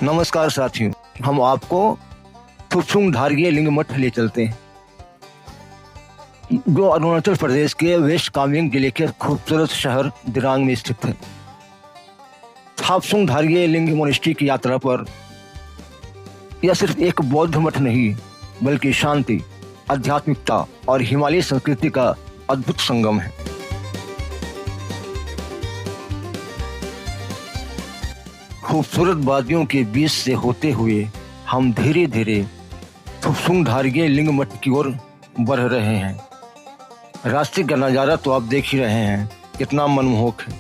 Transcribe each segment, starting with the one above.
नमस्कार साथियों, हम आपको थुपसुंग धारगीय लिंग मठ ले चलते हैं जो अरुणाचल प्रदेश के वेस्ट कामेंग जिले के खूबसूरत शहर दिरांग में स्थित है। थुपसुंग धारगीय लिंग मोनेस्ट्री की यात्रा पर यह सिर्फ एक बौद्ध मठ नहीं बल्कि शांति, आध्यात्मिकता और हिमालयी संस्कृति का अद्भुत संगम है। खूबसूरत वादियों के बीच से होते हुए हम धीरे धीरे थुपसुंग धारगीय लिंग मठ की ओर बढ़ रहे हैं। रास्ते का नज़ारा तो आप देख ही रहे हैं, कितना मनमोहक है,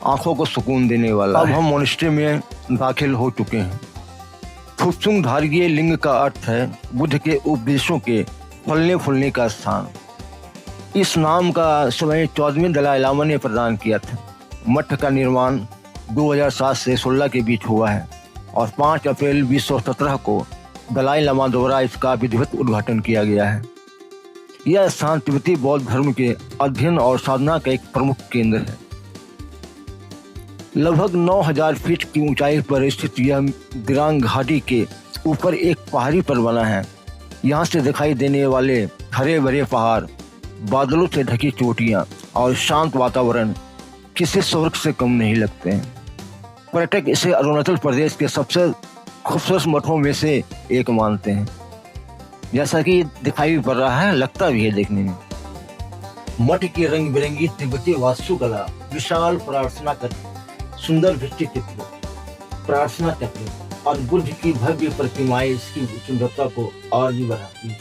आंखों को सुकून देने वाला। अब हम मोनेस्ट्री में दाखिल हो चुके हैं। थुपसुंग धारगीय लिंग का अर्थ है बुद्ध के उपदेशों के फलने फूलने का स्थान। इस नाम का स्वयं 14वें दलाई लामा ने प्रदान किया था। मठ का निर्माण 2007 से 16 के बीच हुआ है और 5 अप्रैल 2017 को दलाई लामा द्वारा इसका विधिवत उद्घाटन किया गया है। यह स्थान तिब्बती बौद्ध धर्म के अध्ययन और साधना का एक प्रमुख केंद्र है। लगभग 9000 फीट की ऊंचाई पर स्थित यह दिरांग घाटी के ऊपर एक पहाड़ी पर बना है। यहाँ से दिखाई देने वाले हरे भरे पहाड़, बादलों से ढकी चोटियाँ और शांत वातावरण किसी स्वर्ग से कम नहीं लगते हैं। पर्यटक इसे अरुणाचल प्रदेश के सबसे खूबसूरत मठों में से एक मानते हैं। जैसा कि दिखाई भी पड़ रहा है, लगता भी है देखने में। मठ की रंग बिरंगी तिब्बती वास्तुकला, विशाल प्रार्थना कक्ष, सुंदर भित्ति चित्र, प्रार्थना चक्र और बुद्ध की भव्य प्रतिमाएं इसकी सुंदरता को और भी बढ़ाती है।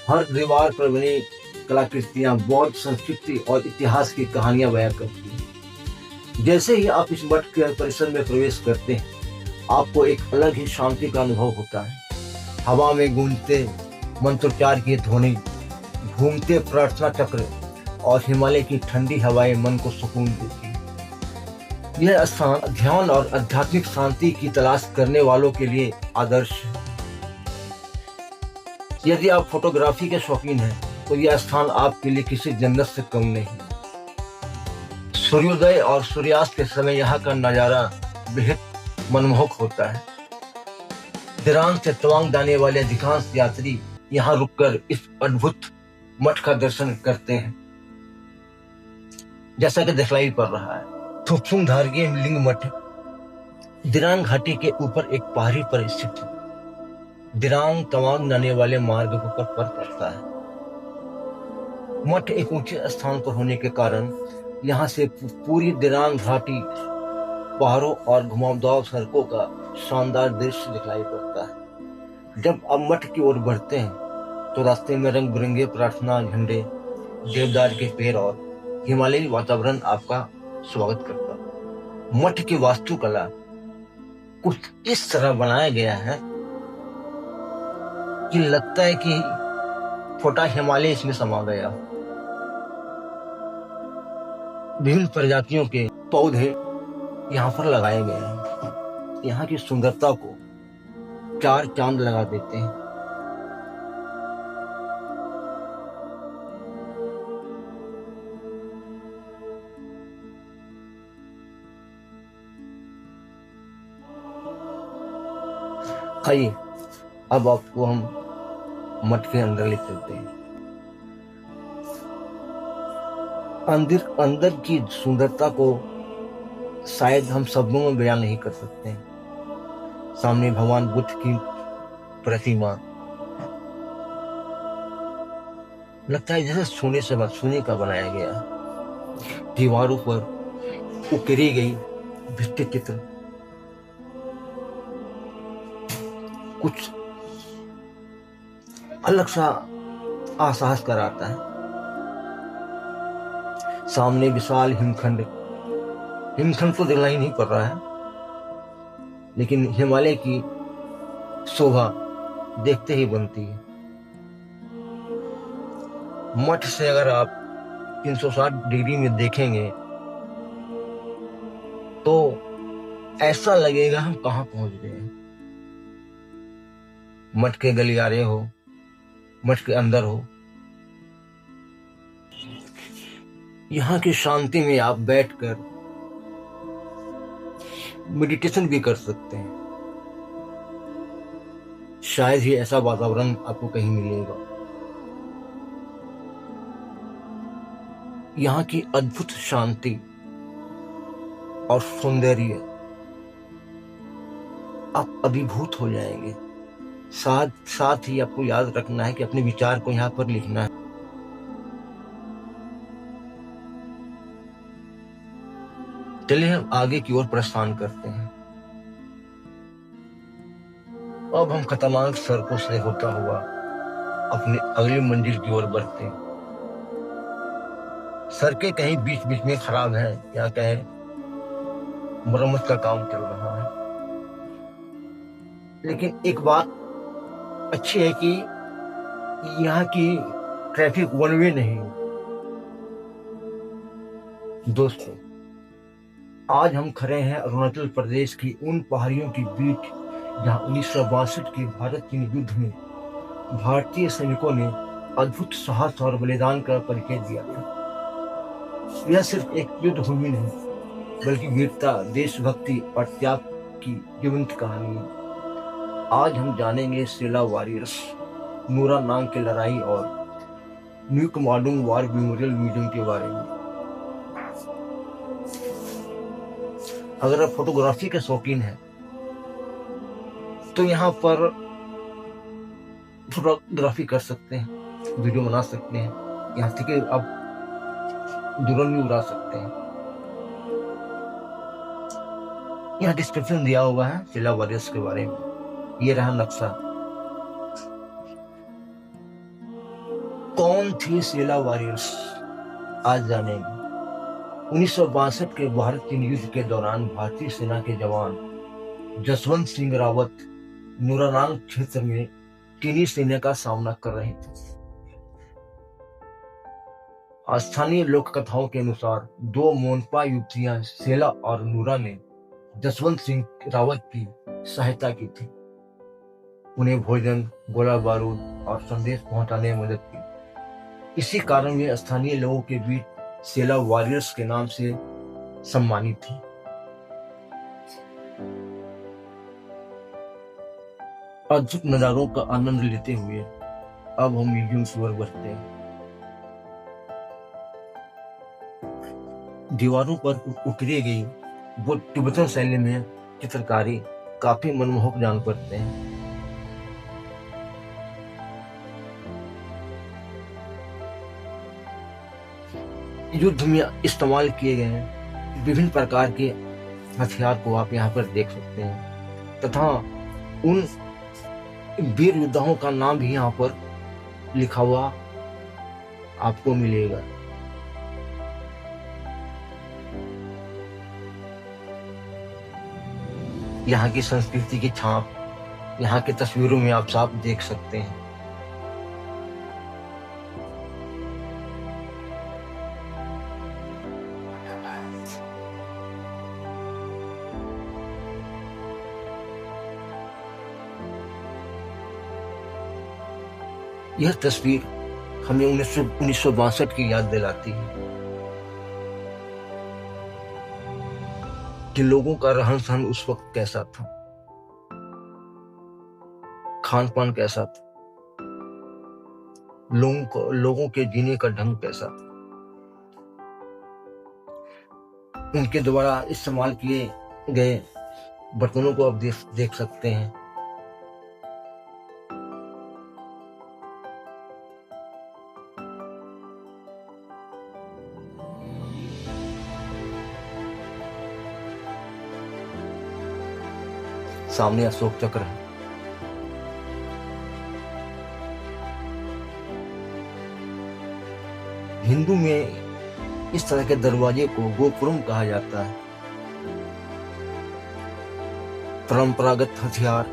हर दीवार पर बनी कलाकृतियां बौद्ध संस्कृति और इतिहास की कहानियां बयां करती हैं। जैसे ही आप इस मठ के परिसर में प्रवेश करते हैं, आपको एक अलग ही शांति का अनुभव होता है। हवा में गूंजते मंत्रोच्चार की ध्वनि, घूमते प्रार्थना चक्र और हिमालय की ठंडी हवाएं मन को सुकून देती हैं। यह स्थान ध्यान और आध्यात्मिक शांति की तलाश करने वालों के लिए आदर्श है। यदि आप फोटोग्राफी के शौकीन हैं, तो यह स्थान आपके लिए किसी जन्नत से कम नहीं। सूर्योदय और सूर्यास्त के समय यहाँ का नजारा बेहद मनमोहक होता है। दिरांग से तवांग जाने वाले अधिकांश यात्री यहाँ रुककर इस अद्भुत मठ का दर्शन करते हैं। जैसा कि दिखलाई पड़ रहा है, थुपसुंग धारगीय लिंग मठ दिरांग घाटी के ऊपर एक पहाड़ी पर स्थित है। दिरांग तवांग जाने वाले मार्ग पर पड़ता है। मठ एक ऊंचे स्थान पर होने के कारण यहाँ से पूरी दिरांग घाटी, पहाड़ों और घुमावदार सड़कों का शानदार दृश्य दिखाई पड़ता है। जब आप मठ की ओर बढ़ते हैं तो रास्ते में रंग बिरंगे प्रार्थना झंडे, देवदार के पेड़ और हिमालयी वातावरण आपका स्वागत करता है। मठ की वास्तुकला कुछ इस तरह बनाया गया है कि लगता है कि छोटा हिमालय इसमें समा गया। विभिन्न प्रजातियों के पौधे यहाँ पर लगाए गए हैं। यहाँ की सुंदरता को 4 चांद लगा देते हैं। आइए अब आपको हम मठ के अंदर ले चलते हैं। अंदर की सुंदरता को शायद हम शब्दों में बयान नहीं कर सकते हैं। सामने भगवान बुद्ध की प्रतिमा, लगता है जैसे सोने का बनाया गया। दीवारों पर उकेरी गई भित्ति चित्र कुछ अलग सा एहसास कराता है। सामने विशाल हिमखंड तो दिखाई नहीं पड़ रहा है, लेकिन हिमालय की शोभा देखते ही बनती है। मठ से अगर आप 360 डिग्री में देखेंगे तो ऐसा लगेगा हम कहाँ पहुंच गए हैं। मठ के गलियारे हो, मठ के अंदर हो, यहाँ की शांति में आप बैठकर मेडिटेशन भी कर सकते हैं। शायद ही ऐसा वातावरण आपको कहीं मिलेगा। यहाँ की अद्भुत शांति और सौंदर्य, आप अभिभूत हो जाएंगे। साथ ही आपको याद रखना है कि अपने विचार को यहाँ पर लिखना है। चलिए हम आगे की ओर प्रस्थान करते हैं। अब हम खतरनाक सड़कों से होता हुआ अपनी अगली मंजिल की ओर बढ़ते हैं। सड़कें कहीं बीच बीच में खराब है या कहीं मरम्मत का काम चल रहा है, लेकिन एक बात अच्छी है कि यहाँ की ट्रैफिक वन वे नहीं। दोस्तों, आज हम खड़े हैं अरुणाचल प्रदेश की उन पहाड़ियों के बीच जहां 1962 के भारत चीन युद्ध में भारतीय सैनिकों ने अद्भुत साहस और बलिदान का परिचय दिया था। यह सिर्फ एक युद्ध भूमि नहीं, बल्कि वीरता, देशभक्ति और त्याग की जीवंत कहानी है। आज हम जानेंगे सेला वॉरियर्स, नूरा नांग की लड़ाई और न्यूक माडुंग वार मेमोरियल म्यूजियम के बारे में। अगर आप फोटोग्राफी के शौकीन हैं तो यहाँ पर फोटोग्राफी कर सकते हैं, वीडियो बना सकते हैं, यहाँ से आप ड्रोन भी उड़ा सकते हैं। यहाँ डिस्क्रिप्शन दिया हुआ है सेला वॉरियर्स के बारे में। ये रहा नक्शा। कौन थी सेला वॉरियर्स, आज जानेंगे। 1962 के भारत चीन युद्ध के दौरान भारतीय सेना के जवान जसवंत सिंह रावत नूरानांग क्षेत्र में चीनी सेना का सामना कर रहे थे। स्थानीय लोक कथाओं के अनुसार दो मोनपा युवतियां सेला और नूरा ने जसवंत सिंह रावत की सहायता की थी। उन्हें भोजन, गोला बारूद और संदेश पहुंचाने में मदद की। इसी कारण वे स्थानीय लोगों के बीच सेला वॉरियर्स के नाम से सम्मानित थी। अद्भुत नजारों का आनंद लेते हुए अब हम म्यूजियम की ओर बढ़ते हैं। दीवारों पर उकेरी गई वो तिब्बतन शैली में चित्रकारी काफी मनमोहक जान पड़ते हैं। युद्ध में इस्तेमाल किए गए विभिन्न प्रकार के हथियार को आप यहाँ पर देख सकते हैं तथा उन वीर योद्धाओं का नाम भी यहाँ पर लिखा हुआ आपको मिलेगा। यहाँ की संस्कृति की छाप यहाँ की तस्वीरों में आप साफ देख सकते हैं। यह तस्वीर हमें 1962 की याद दिलाती है कि लोगों का रहन सहन उस वक्त कैसा था, खान पान कैसा था, लोगों के जीने का ढंग कैसा था, उनके द्वारा इस्तेमाल किए गए बर्तनों को आप देख सकते हैं। सामने अशोक चक्र है। हिंदू में इस तरह के दरवाजे को गोपुरम कहा जाता है। परंपरागत हथियार,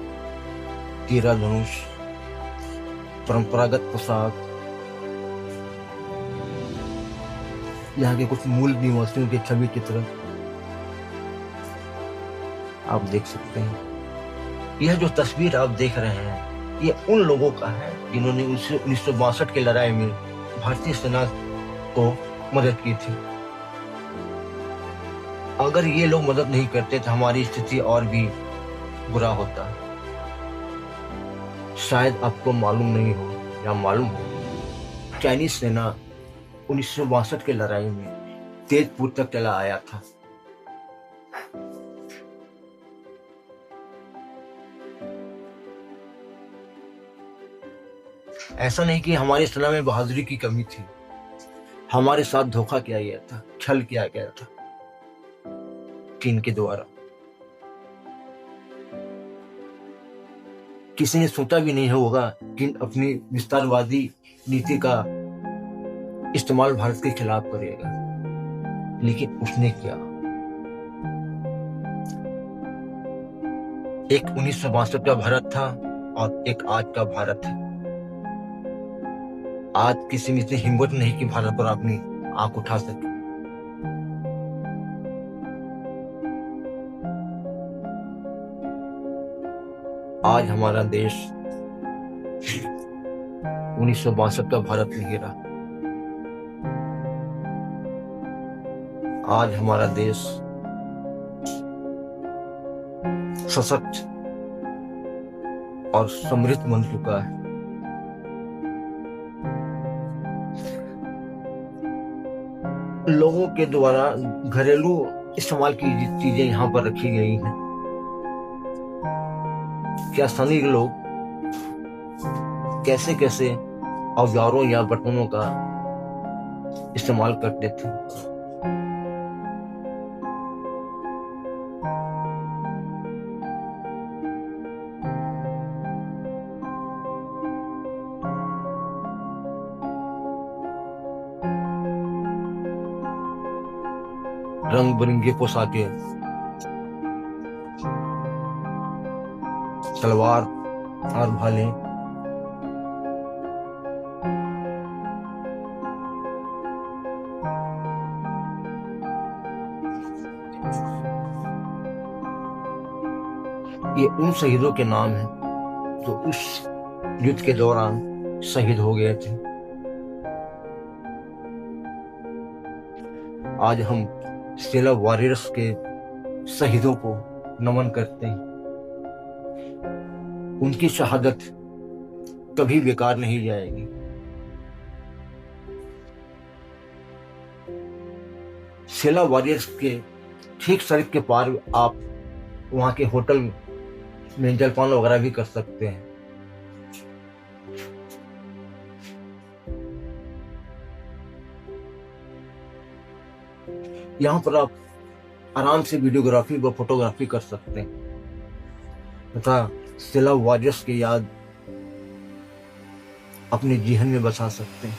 तीरा धनुष, परंपरागत पोशाक, यहाँ के कुछ मूल निवासियों के छवि चित्र आप देख सकते हैं। यह जो तस्वीर आप देख रहे हैं ये उन लोगों का है जिन्होंने 1962 की लड़ाई में भारतीय सेना को मदद की थी। अगर ये लोग मदद नहीं करते तो हमारी स्थिति और भी बुरा होता। शायद आपको मालूम नहीं हो या मालूम हो, चाइनीज सेना 1962 की लड़ाई में तेजपुर तक चला आया था। ऐसा नहीं कि हमारी सेना में बहादुरी की कमी थी, हमारे साथ धोखा किया गया था, छल किया गया था चीन के द्वारा। किसी ने सोचा भी नहीं होगा कि अपनी विस्तारवादी नीति का इस्तेमाल भारत के खिलाफ करेगा, लेकिन उसने किया। एक 1962 का भारत था और एक आज का भारत है। आज किसी में इतनी हिम्मत नहीं कि भारत पर अपनी आंख उठा सके। आज हमारा देश 1962 का भारत नहीं रहा। आज हमारा देश सशक्त और समृद्ध बन चुका है। लोगों के द्वारा घरेलू इस्तेमाल की चीजें यहाँ पर रखी गई हैं। क्या सैनिक लोग कैसे कैसे औजारों या बर्तनों का इस्तेमाल करते थे। रंग बिरंगे पोशाकें, तलवार और भाले, ये उन शहीदों के नाम हैं जो उस युद्ध के दौरान शहीद हो गए थे। आज हम सेना वॉरियर्स के शहीदों को नमन करते हैं। उनकी शहादत कभी बेकार नहीं जाएगी। सेना वॉरियर्स के ठीक सड़क के पार आप वहां के होटल में जलपान वगैरह भी कर सकते हैं। यहाँ पर आप आराम से वीडियोग्राफी व फोटोग्राफी कर सकते हैं तथा सेना वॉरियर्स की याद अपने जीवन में बसा सकते हैं।